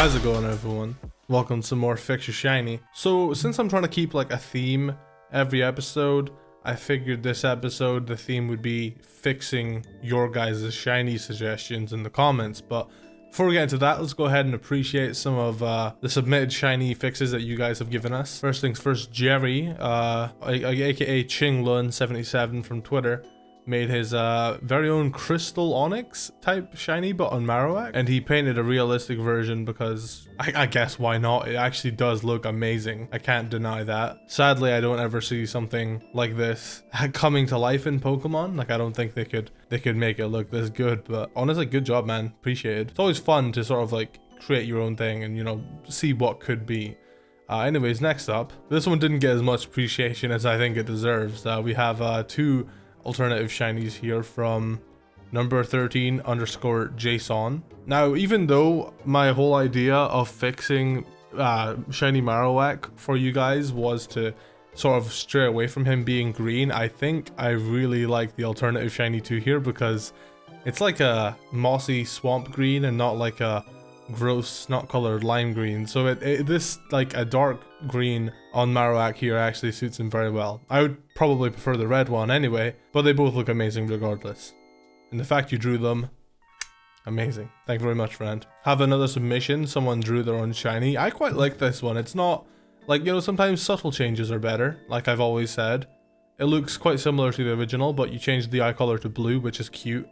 How's it going, everyone? Welcome to more Fix Your Shiny. So since I'm trying to keep like a theme every episode, I figured this episode the theme would be fixing your guys' shiny suggestions in the comments. But before we get into that, let's go ahead and appreciate some of the submitted shiny fixes that you guys have given us. First things first, Jerry, aka Chinglun77 from Twitter, made his very own Crystal Onyx type shiny, but on Marowak, and he painted a realistic version because I guess why not? It actually does look amazing. I can't deny that. Sadly, I don't ever see something like this coming to life in Pokemon. Like, I don't think they could make it look this good, but honestly, good job, man. Appreciate it. It's always fun to sort of like create your own thing and, you know, see what could be. Anyways, next up, this one didn't get as much appreciation as I think it deserves. We have two alternative shinies here from number 13_Jason. Now, even though my whole idea of fixing shiny Marowak for you guys was to sort of stray away from him being green, I think I really like the alternative shiny 2 here because it's like a mossy swamp green and not like a gross, not colored lime green. So this like a dark green on Marowak here actually suits him very well. I would probably prefer the red one anyway, but they both look amazing regardless. And the fact you drew them, amazing. Thank you very much, friend. Have another submission. Someone drew their own shiny. I quite like this one. It's not like, you know, sometimes subtle changes are better, like I've always said. It looks quite similar to the original, but you changed the eye color to blue, which is cute,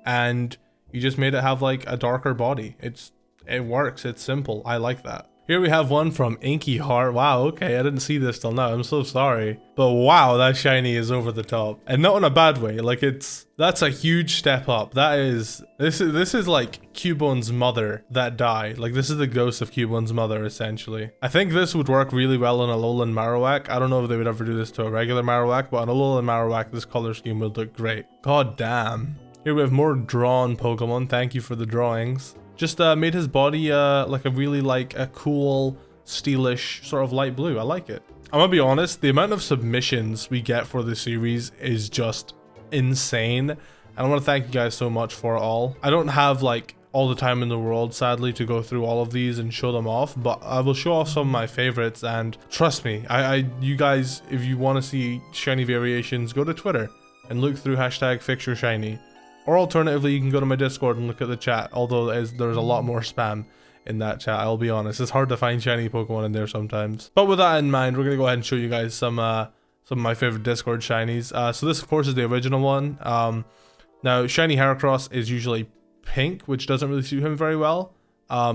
and you just made it have like a darker body. It works. It's simple. I like that. Here we have one from Inky Heart. Wow, okay, I didn't see this till now. I'm so sorry. But wow, that shiny is over the top. And not in a bad way. Like, that's a huge step up. This is like Cubone's mother that died. Like, this is the ghost of Cubone's mother, essentially. I think this would work really well on a Alolan Marowak. I don't know if they would ever do this to a regular Marowak, but on a Alolan Marowak, this color scheme would look great. God damn. Here we have more drawn Pokemon. Thank you for the drawings. Just made his body like a really like a cool steelish sort of light blue. I like it. I'm gonna be honest, the amount of submissions we get for this series is just insane. And I want to thank you guys so much for it all. I don't have like all the time in the world, sadly, to go through all of these and show them off, but I will show off some of my favorites. And trust me, you guys, if you want to see shiny variations, go to Twitter and look through #FixYourShiny. Or alternatively, you can go to my Discord and look at the chat, although there's a lot more spam in that chat, I'll be honest. It's hard to find shiny Pokemon in there sometimes. But with that in mind, we're going to go ahead and show you guys some of my favorite Discord shinies. So this, of course, is the original one. Now, shiny Heracross is usually pink, which doesn't really suit him very well.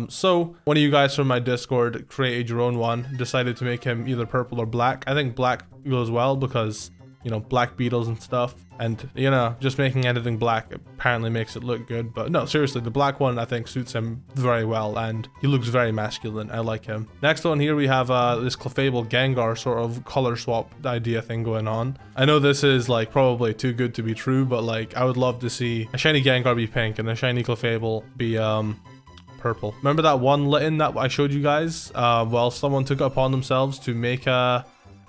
So one of you guys from my Discord created your own one, decided to make him either purple or black. I think black goes well because, you know, black beetles and stuff, and, you know, just making anything black apparently makes it look good. But no, seriously, the black one I think suits him very well, and he looks very masculine. I like him. Next one here we have this Clefable Gengar sort of color swap idea thing going on. I know this is like probably too good to be true, but like I would love to see a shiny Gengar be pink and a shiny Clefable be purple. Remember that one Litten that I showed you guys? Well, someone took it upon themselves to make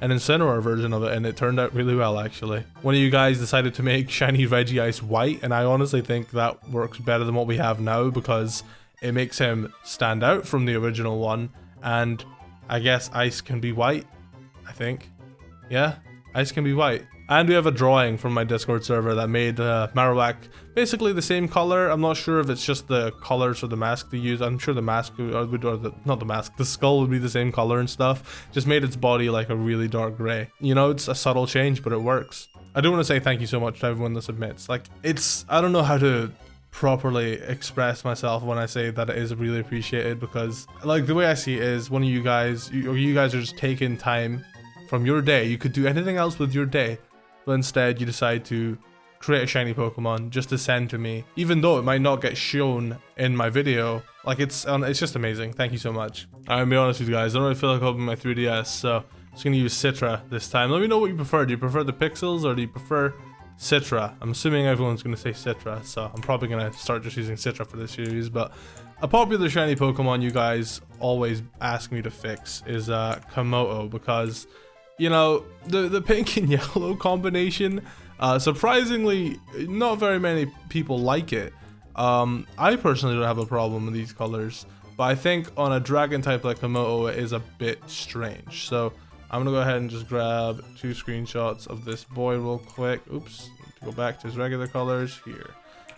an Incineroar version of it, and it turned out really well, actually. One of you guys decided to make shiny Regice white, and I honestly think that works better than what we have now because it makes him stand out from the original one. And I guess ice can be white, I think. Yeah, ice can be white. And we have a drawing from my Discord server that made Marowak basically the same color. I'm not sure if it's just the colors for the mask they use. I'm sure the mask the skull would be the same color and stuff. Just made its body like a really dark gray. You know, it's a subtle change, but it works. I do want to say thank you so much to everyone that submits. Like, I don't know how to properly express myself when I say that it is really appreciated, because like the way I see it is one of you guys, you guys are just taking time from your day. You could do anything else with your day, but instead you decide to create a shiny Pokemon just to send to me, even though it might not get shown in my video. Like, it's just amazing. Thank you so much. I'm gonna be honest with you guys, I don't really feel like opening my 3DS, so I'm just gonna use Citra this time. Let me know what you prefer. Do you prefer the pixels or do you prefer Citra? I'm assuming everyone's gonna say Citra, so I'm probably gonna start just using Citra for this series. But a popular shiny Pokemon you guys always ask me to fix is Komodo, because, you know, the pink and yellow combination, surprisingly, not very many people like it. I personally don't have a problem with these colors. But I think on a dragon type like Komodo, it is a bit strange. So I'm gonna go ahead and just grab 2 screenshots of this boy real quick. Oops, need to go back to his regular colors here.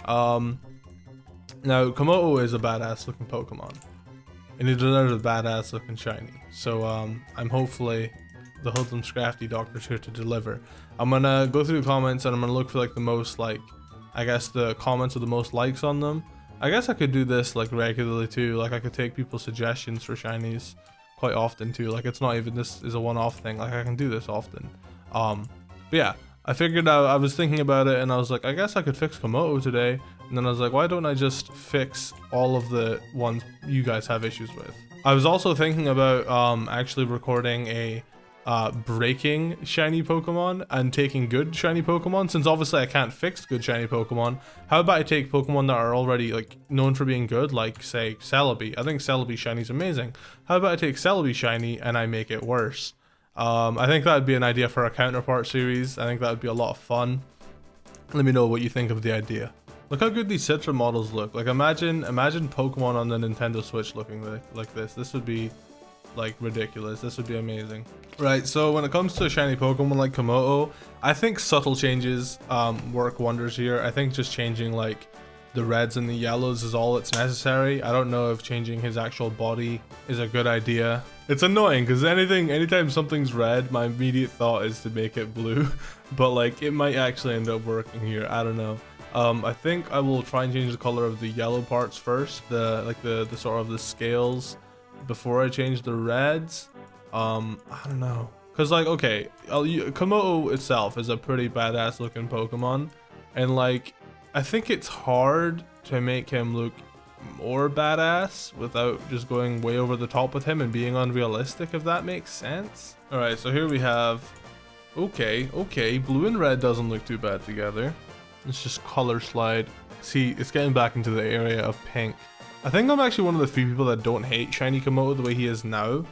Now Komodo is a badass looking Pokemon, and he deserves a badass looking shiny. So I'm hopefully the Hoodlum Scrafty Doctor's here to deliver. I'm gonna go through the comments and I'm gonna look for like the most, like, I guess the comments with the most likes on them. I guess I could do this like regularly too. Like I could take people's suggestions for shinies quite often too. Like it's not even this is a one-off thing. Like I can do this often. But yeah, I figured out, I was thinking about it and I was like, I guess I could fix Komodo today. And then I was like, why don't I just fix all of the ones you guys have issues with? I was also thinking about actually recording a breaking shiny Pokemon and taking good shiny Pokemon, since obviously I can't fix good shiny Pokemon. How about I take Pokemon that are already like known for being good, like say Celebi. I think Celebi shiny is amazing. How about I take Celebi shiny and I make it worse? I think that would be an idea for a counterpart series. I think that would be a lot of fun. Let me know what you think of the idea. Look how good these Citra models look. Like imagine Pokemon on the Nintendo Switch looking like this. This would be like ridiculous. This would be amazing. Right, so when it comes to a shiny Pokemon like Komodo, I think subtle changes work wonders here. I think just changing like the reds and the yellows is all that's necessary. I don't know if changing his actual body is a good idea. It's annoying because anytime something's red, my immediate thought is to make it blue, but like it might actually end up working here. I don't know. I think I will try and change the color of the yellow parts first, the sort of the scales, before I change the reds. I don't know, because like, okay, Komodo itself is a pretty badass looking Pokemon, and like I think it's hard to make him look more badass without just going way over the top with him and being unrealistic, if that makes sense. All right, so here we have, okay, blue and red doesn't look too bad together. Let's just color slide. See, it's getting back into the area of pink. I think I'm actually one of the few people that don't hate shiny Komodo the way he is now,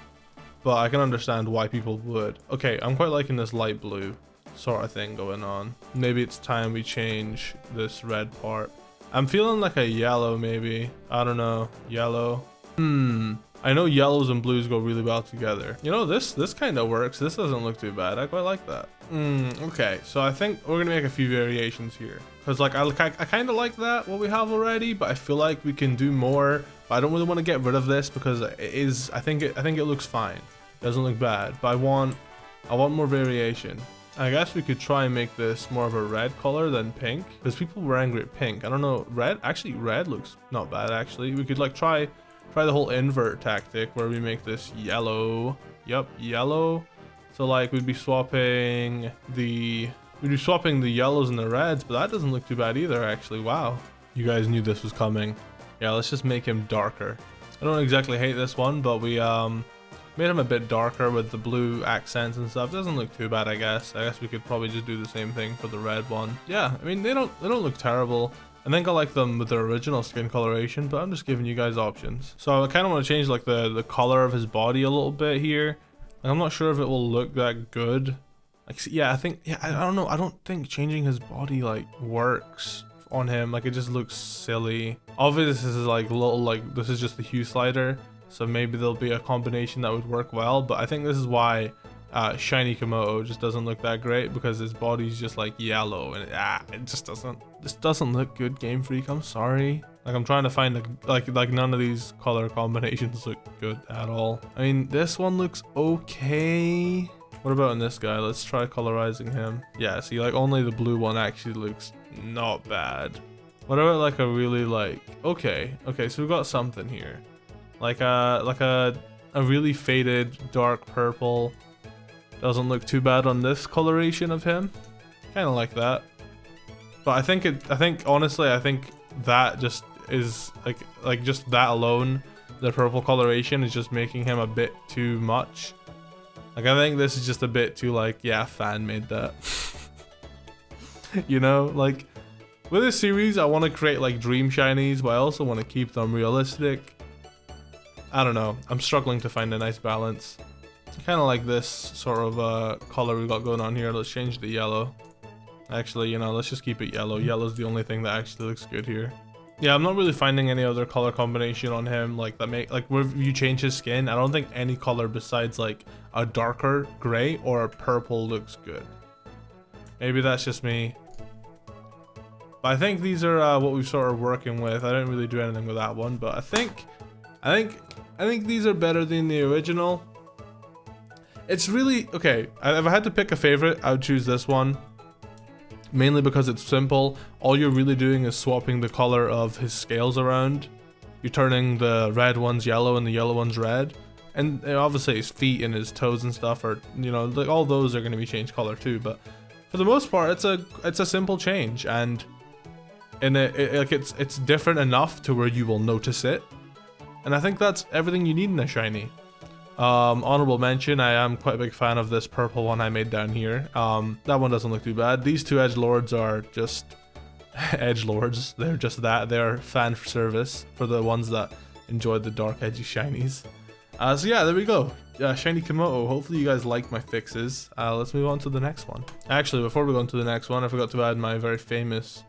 but I can understand why people would. Okay, I'm quite liking this light blue sort of thing going on. Maybe it's time we change this red part. I'm feeling like a yellow maybe. I don't know, yellow. I know yellows and blues go really well together. You know, this kind of works. This doesn't look too bad. I quite like that. Okay, so I think we're gonna make a few variations here, because like I kind of like that what we have already, but I feel like we can do more. But I don't really want to get rid of this because it is, I think it looks fine. It doesn't look bad, but I want more variation. I guess we could try and make this more of a red color than pink, because people were angry at pink. I don't know, red looks not bad actually. We could like try the whole invert tactic where we make this yellow. Yep, yellow. So like we'd be swapping the yellows and the reds, but that doesn't look too bad either actually. Wow, you guys knew this was coming. Yeah, let's just make him darker. I don't exactly hate this one, but we made him a bit darker with the blue accents and stuff. Doesn't look too bad, I guess. I guess we could probably just do the same thing for the red one. Yeah, I mean they don't look terrible. I think I like them with their original skin coloration, but I'm just giving you guys options. So I kind of want to change like the color of his body a little bit here. Like, I'm not sure if it will look that good. Like, yeah, I don't know. I don't think changing his body like works on him. Like, it just looks silly. Obviously, this is like little, like this is just the hue slider, so maybe there'll be a combination that would work well. But I think this is why shiny Komodo just doesn't look that great, because his body's just like yellow, and it just doesn't look good, Game Freak. I'm sorry. Like, I'm trying to find like none of these color combinations look good at all. I mean, this one looks okay. What about in this guy? Let's try colorizing him. Yeah, see, like only the blue one actually looks not bad. What about like a really like, okay, so we've got something here. Like a really faded dark purple. Doesn't look too bad on this coloration of him. Kind of like that. But I think honestly, I think that just is like just that alone, the purple coloration is just making him a bit too much. Like, I think this is just a bit too like, yeah, fan made that. You know, like with this series, I want to create like dream shinies, but I also want to keep them realistic. I don't know. I'm struggling to find a nice balance. Kind of like this sort of color we got going on here. Let's change the yellow. Actually, you know, let's just keep it yellow. Yellow's the only thing that actually looks good here. Yeah, I'm not really finding any other color combination on him like that make like where you change his skin. I don't think any color besides like a darker gray or a purple looks good. Maybe that's just me. But I think these are what we've sort of working with. I didn't really do anything with that one, but I think these are better than the original. It's really okay. If I had to pick a favorite, I would choose this one. Mainly because it's simple. All you're really doing is swapping the color of his scales around. You're turning the red ones yellow and the yellow ones red. And obviously his feet and his toes and stuff are, you know, like all those are going to be changed color too. But for the most part, it's a simple change, and it's different enough to where you will notice it. And I think that's everything you need in a shiny. Honorable mention, I am quite a big fan of this purple one I made down here. That one doesn't look too bad. These two edgelords are just edgelords. They're just that. They're fan service for the ones that enjoy the dark edgy shinies. So yeah, there we go. Shiny Komodo. Hopefully you guys like my fixes. Let's move on to the next one. Actually, before we go on to the next one, I forgot to add my very famous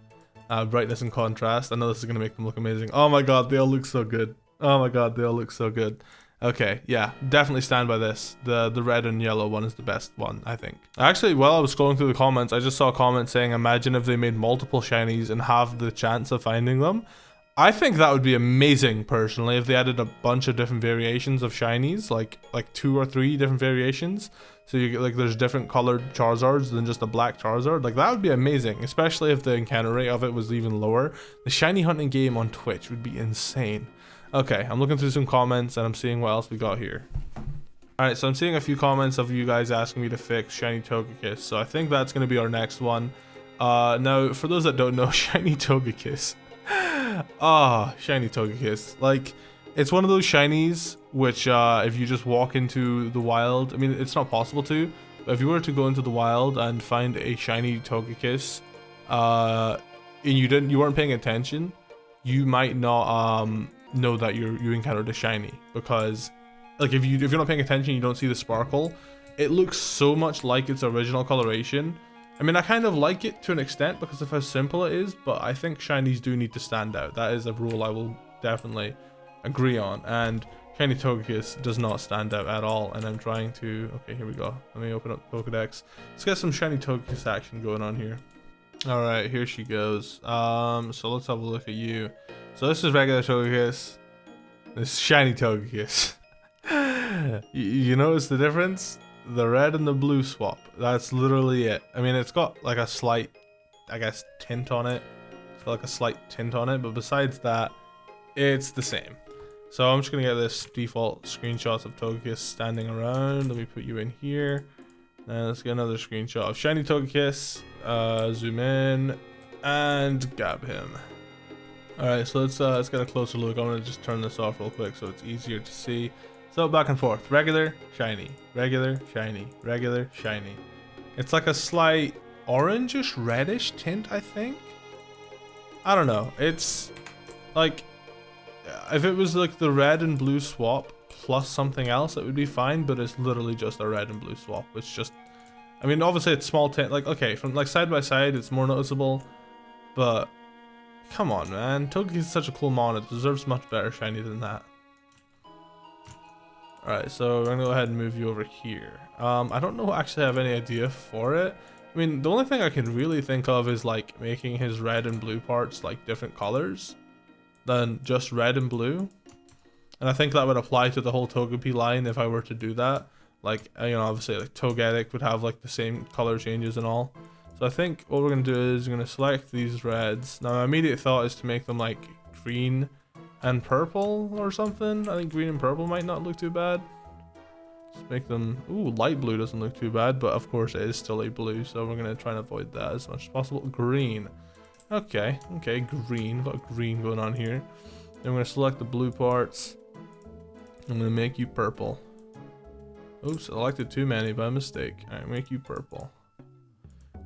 brightness and contrast. I know this is going to make them look amazing. Oh my god, they all look so good. Oh my god, they all look so good. Okay, yeah, definitely stand by this. The red and yellow one is the best one, I think. Actually, while I was scrolling through the comments, I just saw a comment saying, imagine if they made multiple shinies and have the chance of finding them. I think that would be amazing, personally, if they added a bunch of different variations of shinies, like 2 or 3 different variations. So you get, like, there's different colored Charizards than just a black Charizard. Like, that would be amazing, especially if the encounter rate of it was even lower. The shiny hunting game on Twitch would be insane. Okay, I'm looking through some comments and I'm seeing what else we got here. Alright, so I'm seeing a few comments of you guys asking me to fix Shiny Togekiss. So I think that's going to be our next one. Now, for those that don't know, Shiny Togekiss. Shiny Togekiss. Like, it's one of those shinies which, if you just walk into the wild, I mean, it's not possible to, but if you were to go into the wild and find a Shiny Togekiss, and you weren't paying attention, you might not, know that you encountered a shiny, because like if you're not paying attention, you don't see the sparkle. It looks so much like its original coloration. I mean, I kind of like it to an extent because of how simple it is, but I think shinies do need to stand out. That is a rule I will definitely agree on, and Shiny Togekiss does not stand out at all. And I'm trying to, okay, here we go, let me open up Pokedex. Let's get some Shiny Togekiss action going on here. All right, here she goes. So let's have a look at you. So this is regular Togekiss. This is Shiny Togekiss. You notice the difference? The red and the blue swap. That's literally it. I mean, it's got like a slight, I guess, tint on it. It's got like a slight tint on it, but besides that, it's the same. So I'm just gonna get this default screenshots of Togekiss standing around. Let me put you in here. And let's get another screenshot of Shiny Togekiss. Zoom in and grab him. Alright, so let's get a closer look. I'm gonna just turn this off real quick so it's easier to see. So back and forth, regular, shiny, regular, shiny, regular, shiny. It's like a slight orangish, reddish tint, I think. I don't know. It's like, if it was like the red and blue swap plus something else, it would be fine, but it's literally just a red and blue swap. It's just, I mean, obviously it's small tint, like, okay, from like side by side, it's more noticeable, but come on, man. Togekiss is such a cool mon. It deserves much better shiny than that. Alright, so we're gonna go ahead and move you over here. I don't know, actually have any idea for it. I mean, the only thing I can really think of is like making his red and blue parts like different colors than just red and blue. And I think that would apply to the whole Togepi line if I were to do that. Like, you know, obviously like Togetic would have like the same color changes and all. So I think what we're going to do is we're going to select these reds. Now my immediate thought is to make them like green and purple or something. I think green and purple might not look too bad. Just make them, ooh, light blue doesn't look too bad, but of course it is still a blue, so we're going to try and avoid that as much as possible. Green. Okay, green. Got green going on here. Then we're going to select the blue parts. I'm going to make you purple. Oops, selected too many by mistake. Alright, make you purple.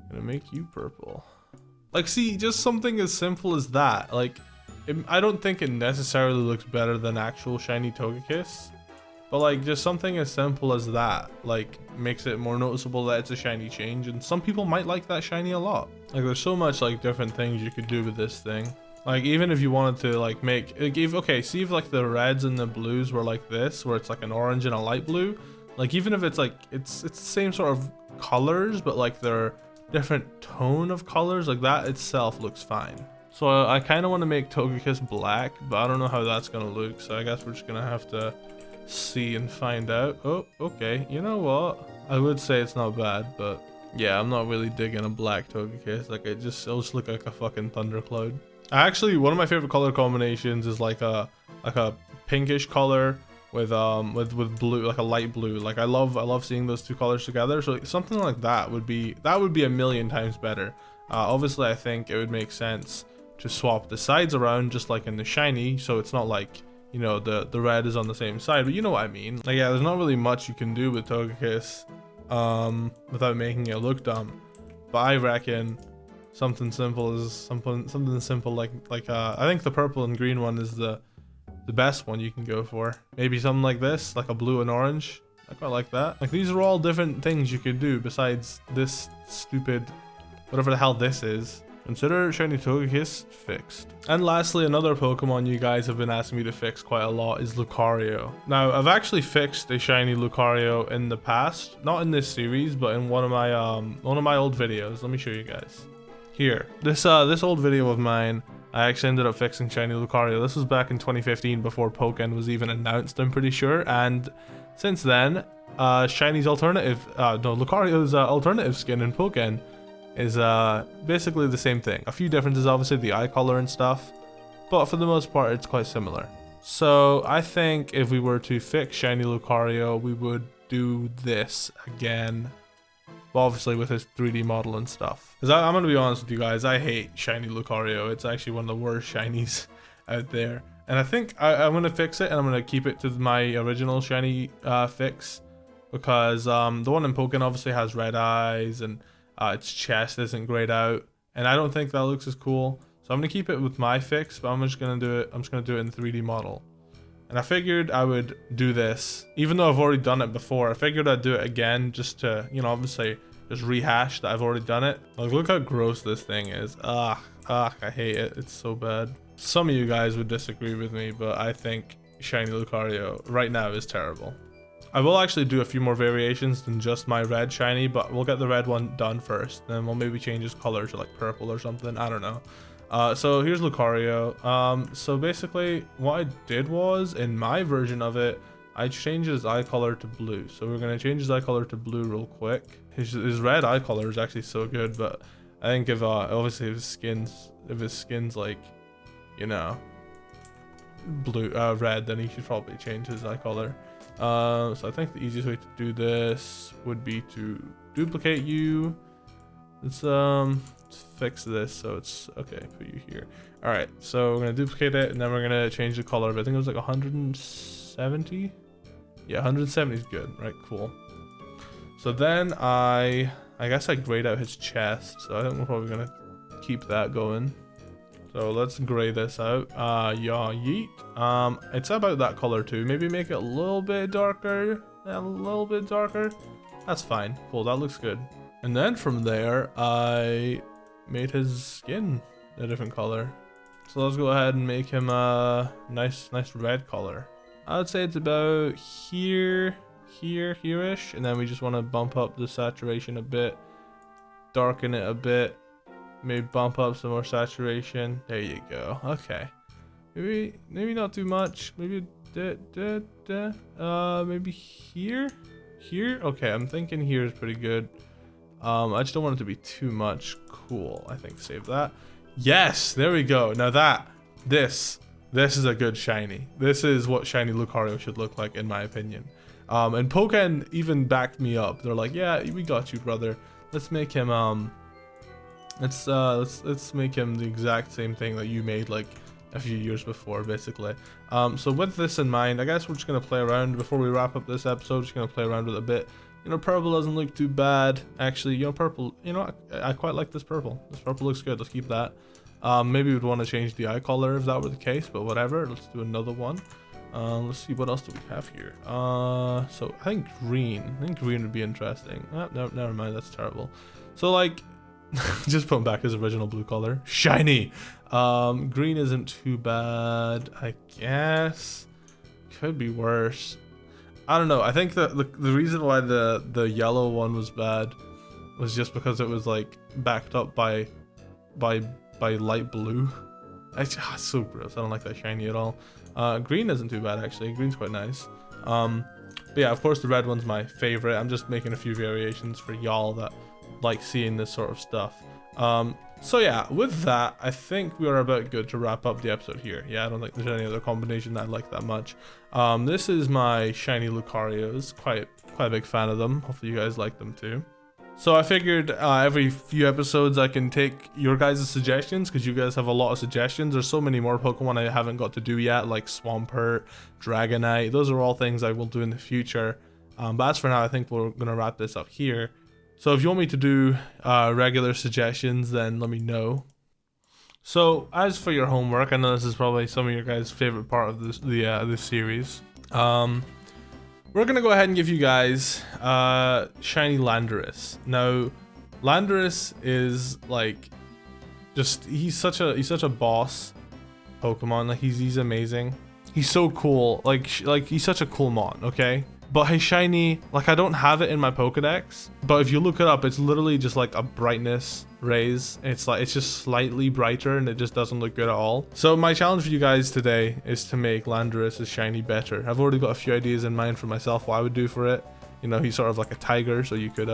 Gonna make you purple. Like, see, just something as simple as that. Like, I don't think it necessarily looks better than actual Shiny Togekiss, but like just something as simple as that, like, makes it more noticeable that it's a shiny change, and some people might like that shiny a lot. Like, there's so much like different things you could do with this thing. Like even if you wanted to like make okay, see if like the reds and the blues were like this, where it's like an orange and a light blue, like even if it's like it's the same sort of colors, but like they're different tone of colors, like that itself looks fine. So I kind of want to make Togekiss black, but I don't know how that's gonna look, so I guess we're just gonna have to see and find out. Oh, okay, you know what, I would say it's not bad, but yeah, I'm not really digging a black Togekiss. Like it'll just look like a fucking thundercloud. Actually, one of my favorite color combinations is like a pinkish color with blue, like a light blue. Like I love seeing those two colors together. So something like that would be a million times better. Obviously, I think it would make sense to swap the sides around, just like in the shiny, so it's not like, you know, the red is on the same side, but you know what I mean. Like yeah, there's not really much you can do with Togekiss without making it look dumb, but I reckon something simple like I think the purple and green one is the best one you can go for. Maybe something like this, like a blue and orange. I quite like that. Like these are all different things you could do besides this stupid whatever the hell this is. Consider Shiny Togekiss fixed. And lastly, another Pokemon you guys have been asking me to fix quite a lot is Lucario. Now, I've actually fixed a Shiny Lucario in the past, not in this series, but in one of my old videos. Let me show you guys. Here, this old video of mine, I actually ended up fixing Shiny Lucario. This was back in 2015 before Pokken was even announced, I'm pretty sure. And since then, Lucario's alternative skin in Pokken is basically the same thing. A few differences, obviously, the eye color and stuff, but for the most part, it's quite similar. So I think if we were to fix Shiny Lucario, we would do this again, but obviously with his 3D model and stuff. Because I'm going to be honest with you guys, I hate Shiny Lucario. It's actually one of the worst shinies out there. And I think I'm going to fix it, and I'm going to keep it to my original shiny fix, because the one in Pokken obviously has red eyes, and its chest isn't grayed out, and I don't think that looks as cool. So I'm gonna keep it with my fix, but I'm just gonna do it in the 3D model. And I figured I would do this, even though I've already done it before. I figured I'd do it again, just to, you know, obviously just rehash that I've already done it. Like, look how gross this thing is. I hate it. It's so bad. Some of you guys would disagree with me, but I think Shiny Lucario right now is terrible. I will actually do a few more variations than just my red shiny, but we'll get the red one done first. Then we'll maybe change his color to like purple or something. I don't know. So here's Lucario. So basically what I did was, in my version of it, I changed his eye color to blue. So we're going to change his eye color to blue real quick. His red eye color is actually so good, but I think if obviously if his skin's like, you know, blue, red, then he should probably change his eye color. So I think the easiest way to do this would be to duplicate you. Let's fix this so it's okay. Put you here. All right, so we're gonna duplicate it, and then we're gonna change the color. But I think it was like 170. Yeah, 170 is good. Right, cool. So then I guess I grayed out his chest. So I think we're probably gonna keep that going. So let's gray this out. Yeah, yeet. It's about that color too. Maybe make it a little bit darker. A little bit darker. That's fine. Cool, that looks good. And then from there, I made his skin a different color. So let's go ahead and make him a nice red color. I would say it's about here-ish. And then we just want to bump up the saturation a bit. Darken it a bit. Maybe bump up some more saturation. There you go. Okay. Maybe not too much. Maybe maybe here. Okay, I'm thinking here is pretty good. I just don't want it to be too much. Cool. I think save that. Yes, there we go. Now this is a good shiny. This is what Shiny Lucario should look like, in my opinion. And Pokken even backed me up. They're like, yeah, we got you, brother. Let's make him let's make him the exact same thing that you made like a few years before, basically. So with this in mind, I guess we're just gonna play around before we wrap up this episode. Just gonna play around with it a bit. You know, purple doesn't look too bad, actually. You know, purple, you know, I quite like this purple. This purple looks good. Let's keep that. Maybe we'd want to change the eye color if that were the case, but whatever. Let's do another one. Let's see, what else do we have here? So I think green would be interesting. No, never mind, that's terrible. So like, Just put him back his original blue color. Shiny! Green isn't too bad, I guess. Could be worse. I don't know. I think the reason why the yellow one was bad was just because it was like backed up by light blue. It's so gross. I don't like that shiny at all. Green isn't too bad actually. Green's quite nice. But yeah, of course the red one's my favorite. I'm just making a few variations for y'all that like seeing this sort of stuff. So yeah, with that, I think we are about good to wrap up the episode here. Yeah, I don't think there's any other combination that I like that much. This is my shiny Lucarios. Quite a big fan of them. Hopefully you guys like them too. So I figured every few episodes I can take your guys' suggestions, because you guys have a lot of suggestions. There's so many more Pokemon I haven't got to do yet, like Swampert, Dragonite. Those are all things I will do in the future. But as for now, I think we're going to wrap this up here. So if you want me to do regular suggestions, then let me know. So as for your homework, I know this is probably some of your guys' favorite part of this series. We're gonna go ahead and give you guys shiny Landorus. Now, Landorus is like he's such a boss Pokemon. Like he's amazing. He's so cool. Like he's such a cool mon. Okay. But his shiny, like I don't have it in my Pokedex, but if you look it up, it's literally just like a brightness raise. It's just slightly brighter and it just doesn't look good at all. So my challenge for you guys today is to make Landorus' shiny better. I've already got a few ideas in mind for myself what I would do for it. You know, he's sort of like a tiger, so you could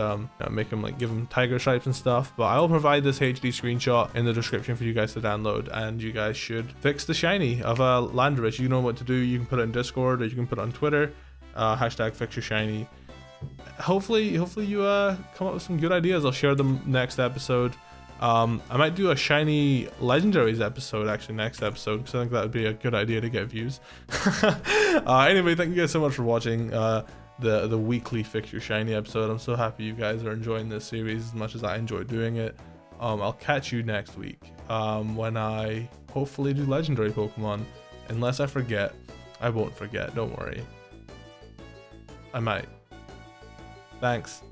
make him like give him tiger stripes and stuff. But I'll provide this HD screenshot in the description for you guys to download, and you guys should fix the shiny of Landorus. You know what to do. You can put it in Discord or you can put it on Twitter. Hashtag fix your shiny. Hopefully you come up with some good ideas. I'll share them next episode. I might do a shiny legendaries episode actually next episode, because I think that would be a good idea to get views. Anyway, thank you guys so much for watching the weekly fix your shiny episode. I'm so happy you guys are enjoying this series as much as I enjoy doing it. I'll catch you next week when I hopefully do legendary Pokemon, unless I forget. I won't forget, don't worry. I might. Thanks.